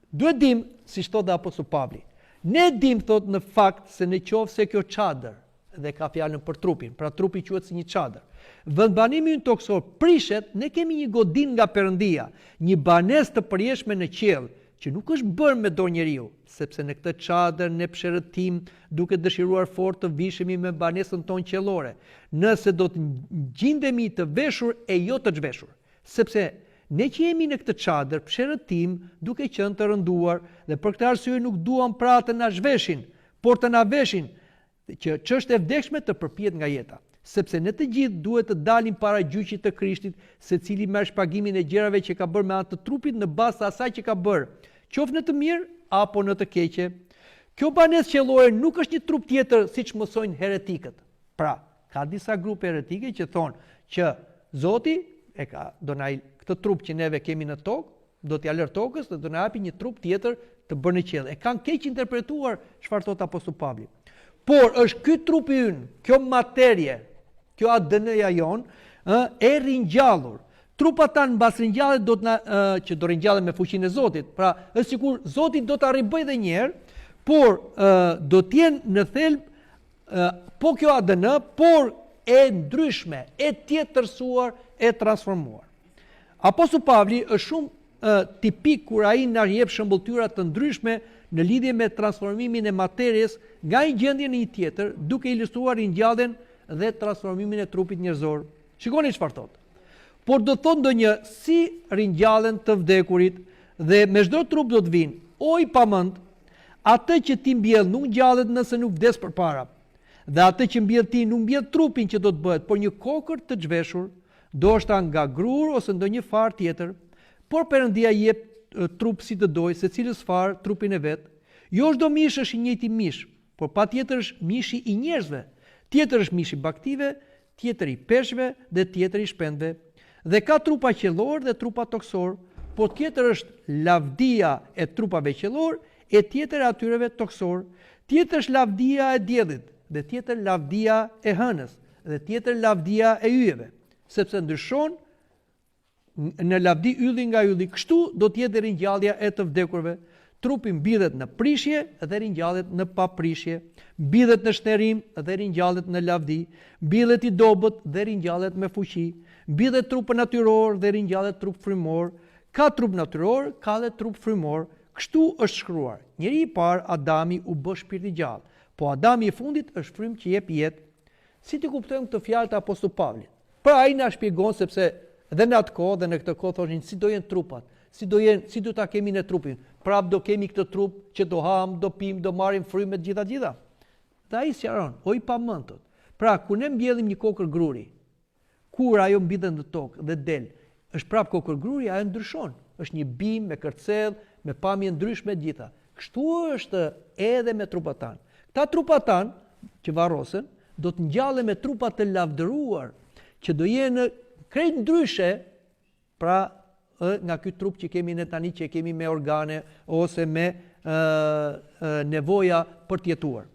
Duhet dim, si thotë Apostulli Pavli, ne dim thot në fakt se në qoftë se kjo çadër dhe ka fjalën për trupin, pra trupi quhet si një çadër. Vendbanimi ynë toksor prishet, ne kemi një godin nga Perëndia, një banesë të përjeshme në qiell, që nuk është bërë me dorë njeriu, sepse në këtë çadër ne pësherëtim duke dëshiruar fort të vishemi me banesën tonë qiellore, nëse do të gjindemi të veshur e jo të zhveshur, sepse ne që jemi në këtë çadër pësherëtim duke qenë të rënduar dhe për këtë arsye nuk duam pra të na zhveshin, por të na veshin, që ç'është e vdekshme të përpihet nga jeta. Sepse ne të gjithë duhet të dalim para gjyqit të Krishtit, secili merr shpagimin e gjërave që ka bërë me anë të trupit në bazë të asaj që ka bërë, qoftë në të mirë apo në të keqe. Kjo banesë qiellore nuk është një trup tjetër siç mësojnë heretikët. Pra, ka disa grupe heretike që thonë që Zoti e ka do na këtë trup që neve kemi në tokë, do t'ia lër tokës dhe do na japi një trup tjetër të bërë në qiell. E kanë keq interpretuar çfarë thot Apostulli Pavli. Por është ky trupi ynë, kjo materie, kjo ADN-ja jon, e ringjallur. Trupat tanë mbas ringjallet do të që do ringjallen me fuqinë e Zotit. Pra, është sikur Zoti do ta ribëj edhe një herë, por do të jenë në thelb po kjo ADN, por e ndryshme, e tjetërsuar, e transformuar. Apostulli Pavli është shumë tipik kur ai na jep shëmbulltyra të ndryshme në lidhje me transformimin e materjes nga një gjendje në një tjetër, duke ilustruar ringjalljen dhe transformimin e trupit njerëzor. Shikoni çfarë thotë. Por do thotë ndonjë si ringjallen të vdekurit dhe me çdo trup do të vinë, o i pamend, atë që ti mbjell nuk ngjallet nëse nuk vdes përpara. Dhe atë që mbjell ti nuk mbjell trupin që do të bëhet, por një kokër të zhveshur, ndoshta nga grur ose ndonjë far tjetër, por Perëndia jep trup si të doj, secilës far trupin e vet. Jo çdo mish është i njëjti mish, por patjetër është mishi i njerëzve. Tjetër është mishi i baktive, tjetër i peshqve dhe tjetër i shpendëve. Dhe ka trupa qiellor dhe trupa toksor, por tjetër është lavdia e trupave qiellor e tjetër e atyreve toksor. Tjetër është lavdia e diellit dhe tjetër lavdia e hënës dhe tjetër lavdia e yjeve, sepse ndryshon në lavdi ylli nga ylli. Kështu do të jetë ringjallja e të vdekurve. Trupi mbidhet në prishje dhe ringjallet në paprishje, mbidhet në shtërim dhe ringjallet në lavdi, mbidhet i dobët dhe ringjallet me fuqi, mbidhet trup natyror dhe ringjallet trup frymor. Ka trup natyror, ka dhe trup frymor. Kështu është shkruar. Njeri i parë, Adami, u bë shpirt i gjallë, po Adami i fundit është frymë që jep jetë. Si të kuptojmë këtë fjalë të Apostullit Pavlit? Pra ai na shpjegon sepse dhe në atë kohë dhe në këtë kohë thoshin si do jenë trupat, si do ta kemi në trupin. Prap do kemi këtë trup që do ham, do pim, do marrim frymë të gjitha. Dhe ai sqaron, o i pamend. Pra, kur ne mbjellim një kokër gruri, kur ajo mbidhet në tokë dhe del, është prap kokër gruri, ajo ndryshon. Është një bim me kërcell, me pamje ndryshme të gjitha. Kështu është edhe me trupat tanë. Këta trupat tanë që varrosen do të ngjallen me trupa të lavdëruar, që do jenë krejt ndryshe, pra nga ky trup që kemi ne tani, që kemi me organe ose me nevoja për të jetuar.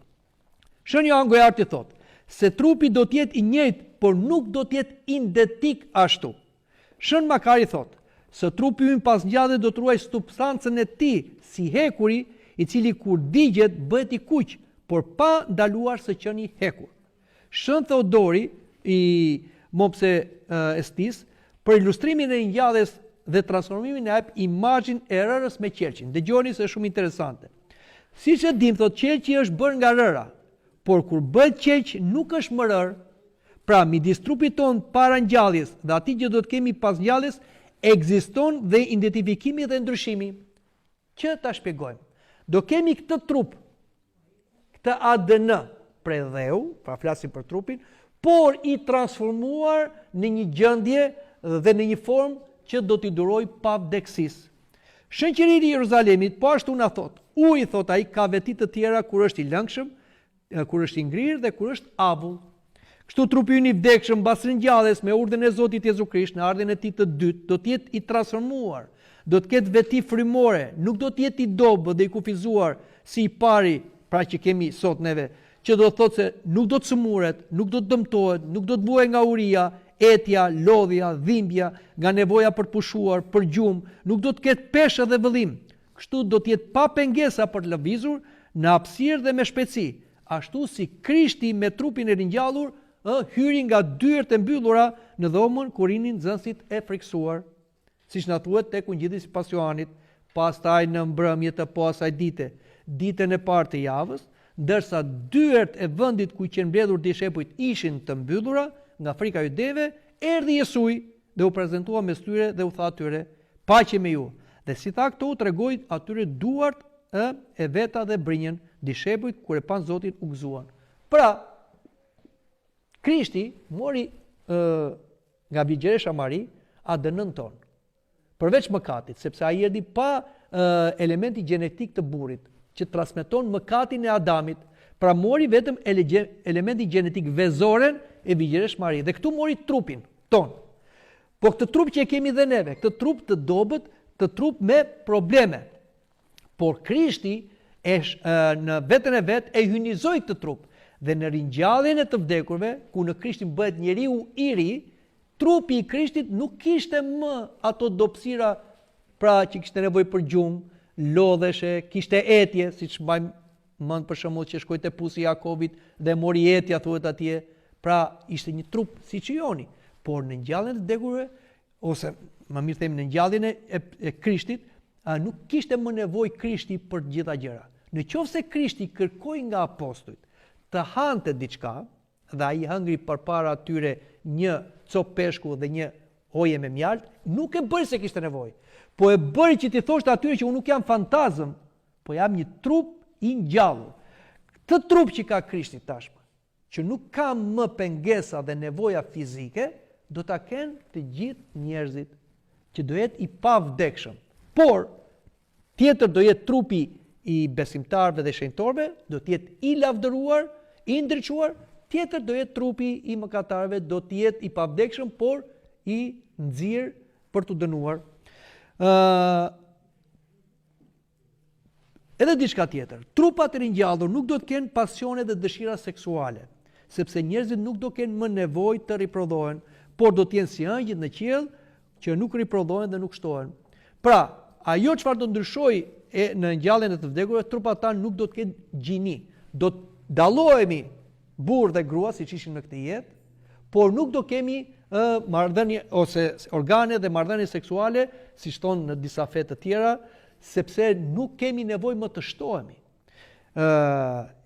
Shën Johan Gojarti thot, se trupi do të jetë i njëjtë, por nuk do të jetë identik ashtu. Shën Makari thot, se trupi ynë pas ngjalljes do të ruaj substancën e tij si hekuri, i cili kur digjet bëhet i kuq, por pa ndaluar së qenë i hekur. Shën Theodori i Mopse Estis, për ilustrimin e ngjalljes dhe transformimin e jep imazhin e rërës me qelçin. Dëgjoni se është shumë interesante. Siç e dim, thot, qelçi është bërë nga rëra, por kur bëhet qelç nuk është më rër. Pra, midis trupit ton para ngjalljes dhe atij që do të kemi pas ngjalljes, ekziston dhe identifikimi dhe ndryshimi. Që ta shpjegojmë. Do kemi këtë trup, këtë ADN prej dheu, pra flasim për trupin, por i transformuar në një gjendje dhe në një formë që do t'i duroj pa vdekësisë. Shënqëria e Jeruzalemit po ashtu na thot, uji, thot ai, ka veti të tjera kur është i lëngshëm, kur është i ngrirë dhe kur është avull. Kështu trupi ynë i vdekshëm mbas ringjalljes me urdhën e Zotit Jezu Krisht në ardhmën e tij të dytë do të jetë i transformuar, do të ketë veti frymore, nuk do të jetë i dobët dhe i kufizuar si i pari, pra që kemi sot neve, që do të thotë se nuk do të sëmuret, nuk do të dëmtohet, nuk do të vuajë nga uria, etja, lodhja, dhimbja, nga nevoja për të pushuar, për gjumë, nuk do të ketë peshë dhe vëllim. Kështu do të jetë pa pengesa për të lëvizur në hapësirë dhe me shpejtësi, ashtu si Krishti me trupin e ringjallur hyri nga dyert e mbyllura në dhomën kur rinin nxënësit e friksuar, siç na thuhet tek Ungjilli sipas Johanit, pastaj në mbrëmje të pasaj dite, ditën e parë të javës, ndërsa dyert e vendit ku qenë mbledhur dishepujt ishin të mbyllura nga frika e judeve, erdhi Jesuj dhe u prezantua mes tyre dhe u tha atyre, paqe me ju. Dhe si tha këto, u tregoi atyre duart e veta dhe brinjën, dishepujt kur e pan Zotin u gëzuan. Pra, Krishti mori nga Bigjeresha Mari ADN-n ton. Përveç mëkatit, sepse ai erdhi pa elementi gjenetik të burrit që transmeton mëkatin e Adamit, pra mori vetëm elementi gjenetik vezoren e Bigjeresh Mari dhe këtu mori trupin ton. Po këtë trup që e kemi dhe neve, këtë trup të dobët, të trup me probleme. Por Krishti në vetën e vet e hynizoi këtë trup. Dhe në ringjalljen e të vdekurve, ku në Krishtin bëhet njeriu i ri, trupi i Krishtit nuk kishte më ato dobësira, pra që kishte nevojë për gjumë, lodheshe, kishte etje, siç mbajmë mend për shembull që shkoi te pusi i Jakobit dhe mori etja thuhet atje, pra ishte një trup siç joni, por në ngjalljen e vdekurve, ose më mirë themi në ngjalljen e Krishtit, nuk kishte më nevojë Krishti për të gjitha gjëra. Nëse Krishti kërkoi nga apostujt të hante diçka, dhe ai hëngri përpara atyre një copë peshku dhe një hoje me mjalt, nuk e bëri se kishte nevojë, po e bëri që t'i thoshte atyre që unë nuk jam fantazëm, po jam një trup i ngjallur. Këtë trup që ka Krishti tashmë, që nuk ka më pengesa dhe nevoja fizike, do ta kenë të gjithë njerëzit, që do jetë i pavdekshëm. Por tjetër do jetë trupi i besimtarëve dhe shenjtorëve, do të jetë i lavdëruar, i ndriçuar, tjetër do jetë trupi i mëkatarëve, do të jetë i pavdekshëm, por i nxirr për t'u dënuar. Edhe diçka tjetër, trupat e ringjallur nuk do të kenë pasione dhe dëshira seksuale, sepse njerëzit nuk do kenë më nevojë të riprodhohen, por do të jenë si angjëjt në qiell që nuk riprodhohen dhe nuk shtohen. Pra, ajo çfarë do ndryshojë në ngjalljen e të vdekurve, trupat tanë nuk do të kenë gjini. Do të dallohemi burr dhe grua siç ishin në këtë jetë, por nuk do kemi marrëdhënie ose organe dhe marrëdhënie seksuale, siç thonë në disa fe të tjera, sepse nuk kemi nevojë më të shtohemi.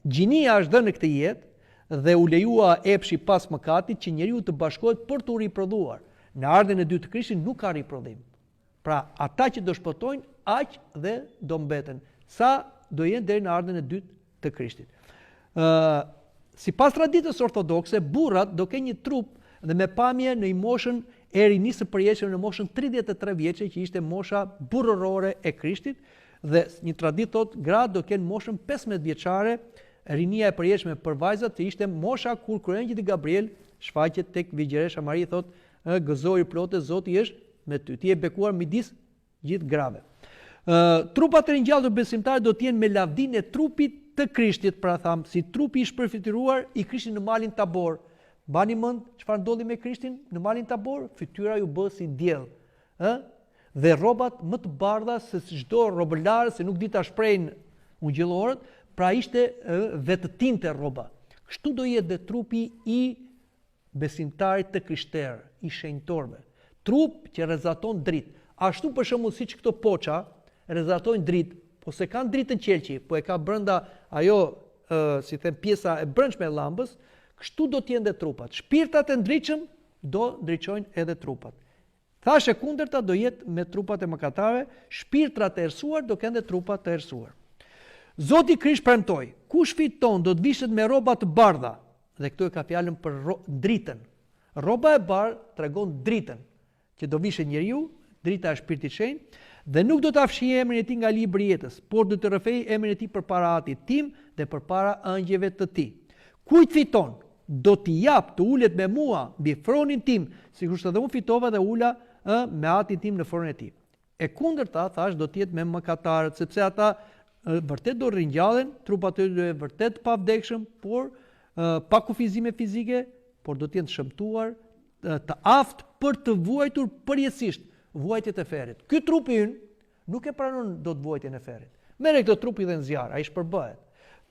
Gjinia është dhënë në këtë jetë dhe u lejua epshi pas mëkatit që njeriu të bashkohet për të riprodhuar. Në ardhmën e dytë të Krishtit nuk ka riprodhim. Pra, ata që do shpëtojnë, aq dhe do mbeten. Sa do jenë deri në ardhmën e dytë të Krishtit. Sipas traditës ortodokse, burrat do kenë një trup dhe me pamje në moshën e rinisë së përjetshme në moshën 33 vjeçe, që ishte mosha burrërore e Krishtit, dhe një traditë thotë gratë do kenë moshën 15 vjeçare, rinia e përjetshme për vajzat, që ishte mosha kur kryengjëlli Gabriel shfaqet tek Vigjeresha Mari, thotë gëzoi plotë, Zoti është me ty. Ti je bekuar midis gjithë grave. Trupat e ringjallur besimtarë do të jenë me lavdinë e trupit të Krishtit, pra tham, si trupi i shpërfituar i Krishtit në malin Tabor. Mbani mend çfarë ndodhi me Krishtin në malin Tabor? Fytyra ju bë si diell, dhe rrobat më të bardha se çdo robëlar, se nuk di ta shprehin ungjillorët, pra ishte vetëtinte rroba. Kështu do jetë dhe trupi i besimtarit të krishterë, i shenjtorëve. Trup që rrezaton dritë. Ashtu për shembull siç këto poça rrezatojnë dritë, po se kanë dritën qelçi, po e ka brenda ajo, si them, pjesa e brendshme e llambës, kështu do të jenë dhe trupat. Shpirtat e ndritshëm do ndriçojnë edhe trupat. Thashë kundërta do jetë me trupat e mëkatarëve, shpirtrat e errësuar do kenë dhe trupat të errësuar. Zoti Krisht premtoi, kush fiton do të vishet me rroba të bardha, dhe këtu e ka fjalën për dritën. Rroba e bardhë tregon dritën që do vishet njeriu, drita e Shpirtit Shenjtë, dhe nuk do të afshijë emrin e tij nga libri i jetës, por do të rrëfej emrin e tij përpara Atit tim dhe përpara angjëve të tij. Kujt fiton, do t'i jap të ulet me mua mbi fronin tim, sikur edhe unë fitova dhe ula me Atin tim në fronin e tij. E kundërta, thash, do të jetë me mëkatarët, sepse ata vërtet do ringjallen, trupat e tyre vërtet pa vdekshëm, por pa kufizime fizike, por do të jenë shëmtuar, të aftë për të vuajtur përjetësisht vuajtjet e ferrit. Ky trupi ynë nuk e pranon dot vuajtjen e ferrit. Merre këtë trupi dhe në zjarr, ai shpërbëhet.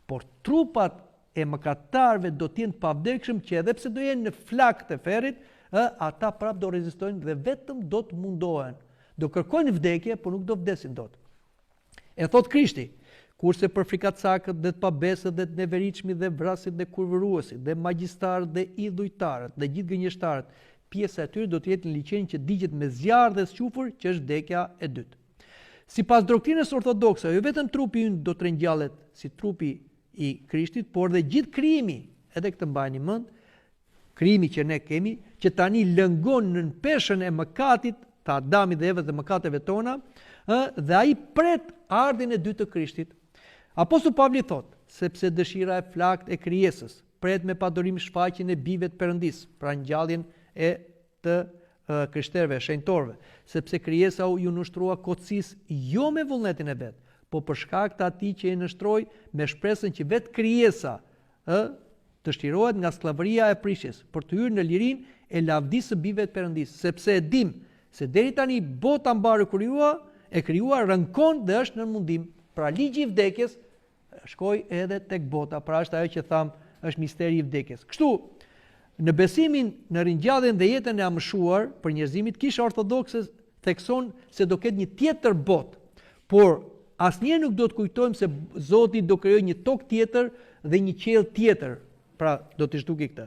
Por trupat e mëkatarëve do të jenë pa vdekshëm, që edhe pse do jenë në flakët e ferrit, ata prap do rezistojnë dhe vetëm do të mundohen. Do kërkojnë vdekje, por nuk do vdesin dot. E thot Krishti, kurse për frikacakët dhe të pabesët dhe të neveritshmi dhe vrasit dhe kurvëruesit dhe magjistarët dhe idhujtarët dhe gjithë gënjeshtarët, pjesa e tyre do të jetë në liçenin që digjet me zjarr dhe squfur, që është vdekja e dytë. Sipas doktrinës ortodokse, jo vetëm trupi ynë do të ringjallet si trupi i Krishtit, por dhe gjithë krijimi, edhe këtë mbajini mend, krijimi që ne kemi, që tani lëngon në peshën e mëkatit, të Adamit dhe Evës dhe mëkateve tona, dhe ai pret ardhin e dytë të Krishtit. Apostulli Pavli thot, sepse dëshira e flakt e krijesës pret me padorim shfaqjen e bijve të Perëndis, pra ngjalljen e të krishterëve, shenjtorëve, sepse krijesa ju nështrua kotësisë jo me vullnetin e vet, po për shkak të atij që e nështroi me shpresën që vetë krijesa të shtirohet nga skllavëria e prishjes, për të hyrë në lirinë e lavdisë së bijve të Perëndis, sepse e dim se deri tani bota mbarë e krijuar rënkon dhe është në mundim. Pra ligji i vdekjes shkoi edhe tek bota, pra është ajo që tham, është misteri i vdekjes. Kështu, në besimin në ringjalljen dhe jetën e amshuar për njerëzimit, Kisha Ortodokse thekson se do ketë një tjetër botë, por asnjëherë nuk do të kujtojmë se Zoti do krijojë një tokë tjetër dhe një qiell tjetër. Pra do të zhduki këtë.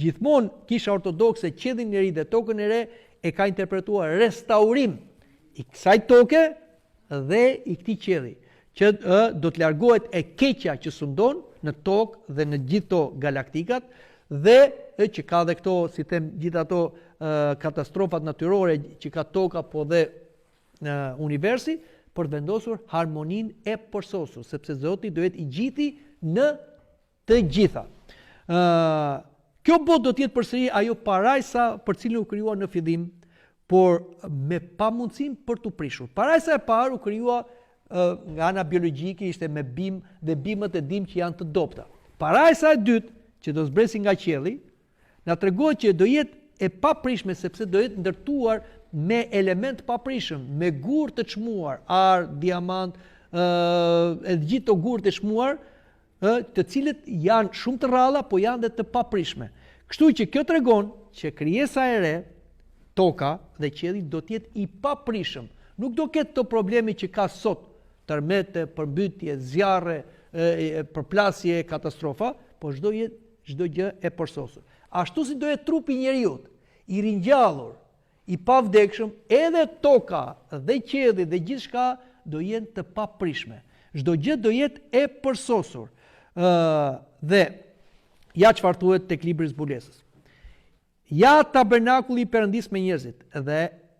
Gjithmonë Kisha Ortodokse qiellin e ri dhe tokën e re e ka interpretuar restaurim i kësaj toke dhe i këtij qielli, që do të largohet e keqja që sundon në tokë dhe në gjithë to galaktikat, dhe që ka dhe këto, si them, gjithë ato katastrofat natyrore që ka toka, po dhe universi, për të vendosur harmoninë e përsosur, sepse Zoti do jetë i gjithi në të gjitha. Kjo botë do të jetë përsëri ajo parajsa për cilën u krijuar në fillim, por me pamundësim për të prishur. Parajsa e parë u krijua nga ana biologjike, ishte me bim dhe bimët e dim që janë të dobta. Parajsa e dytë, që do zbresi nga qielli, na tregon që do jetë e paprishme, sepse do jetë ndërtuar me element paprishëm, me gurë të çmuar, ar, diamant, e gjithë të gurë të çmuar, të cilët janë shumë të rralla, po janë dhe të paprishme. Kështu që kjo tregon që krijesa e re, toka dhe qielli do të jetë i paprishëm. Nuk do ketë të problemi që ka sot, tërmete, përmbytje, zjarre, përplasje, katastrofa, po çdo gjë e përsosur. Ashtu si do jetë trupi i njeriut, i ringjallur, i pavdekshëm, edhe toka dhe qielli dhe gjithçka do jenë të paprishme. Çdo gjë do jetë e përsosur. Dhe ja çfarë thuhet tek libri i zbulesës. Ja tabernakulli i Perëndis me njerëzit, dhe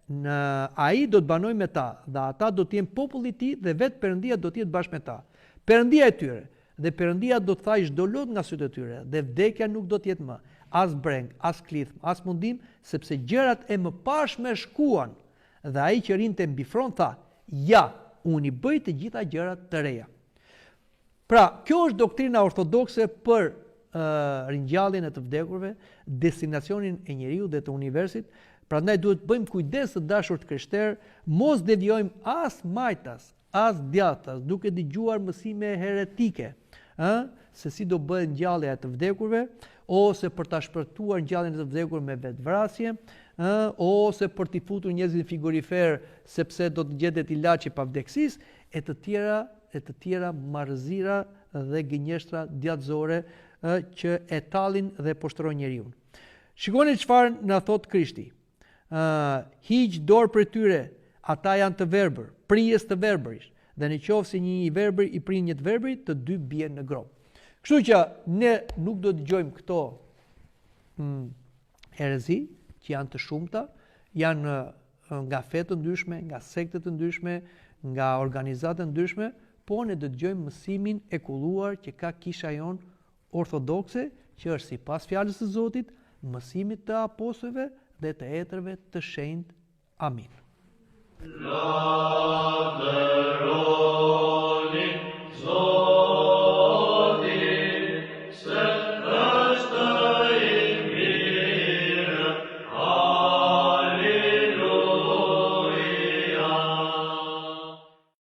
në ai do të banoj me ta, dhe ata do të jenë populli i tij dhe vetë Perëndia do të jetë bashkë me ta. Perëndia e tyre, dhe Perëndia do të thajë çdo lot nga sytë e tyre, dhe vdekja nuk do të jetë më, as breng, as klithmë, as mundim, sepse gjërat e mëparshme shkuan. Dhe ai që rinte mbi fron tha: Ja, unë i bëj të gjitha gjërat të reja. Pra, kjo është doktrina ortodokse për ringjalljen e të vdekurve, destinacionin e njeriu dhe të universit. Prandaj duhet bëjmë kujdes të dashur të krishterë, mos devijojmë as majtas, as djathtas, duke dëgjuar mësime heretike, se si do bëhet ngjallja e të vdekurve, ose për ta shpërtuar ngjalljen e të vdekur me vetvrasje, ose për t'i futur njerëzit frigorifer sepse do të gjetet ilaçi pa vdeksisë, e të tjera marrëzira dhe gënjeshtra djatëzore që e tallin dhe poshtrojnë njeriu. Shikoni çfarë na thot Krishti. Hiq dorë për tyre, ata janë të verbër, prijes të verbërish, dhe në qoftë se një i verbër i prin një të verbrit, të dy bien në grop. Kështu që ne nuk do të dëgjojmë këto herezi që janë të shumta, janë nga fe të ndryshme, nga sekte të ndryshme, nga organizata të ndryshme, po ne do të dëgjojmë mësimin e kulluar që ka kisha jon ortodokse, që është sipas fjalës së Zotit, mësimit të apostujve dhe të etërve të shenjtë. Amin.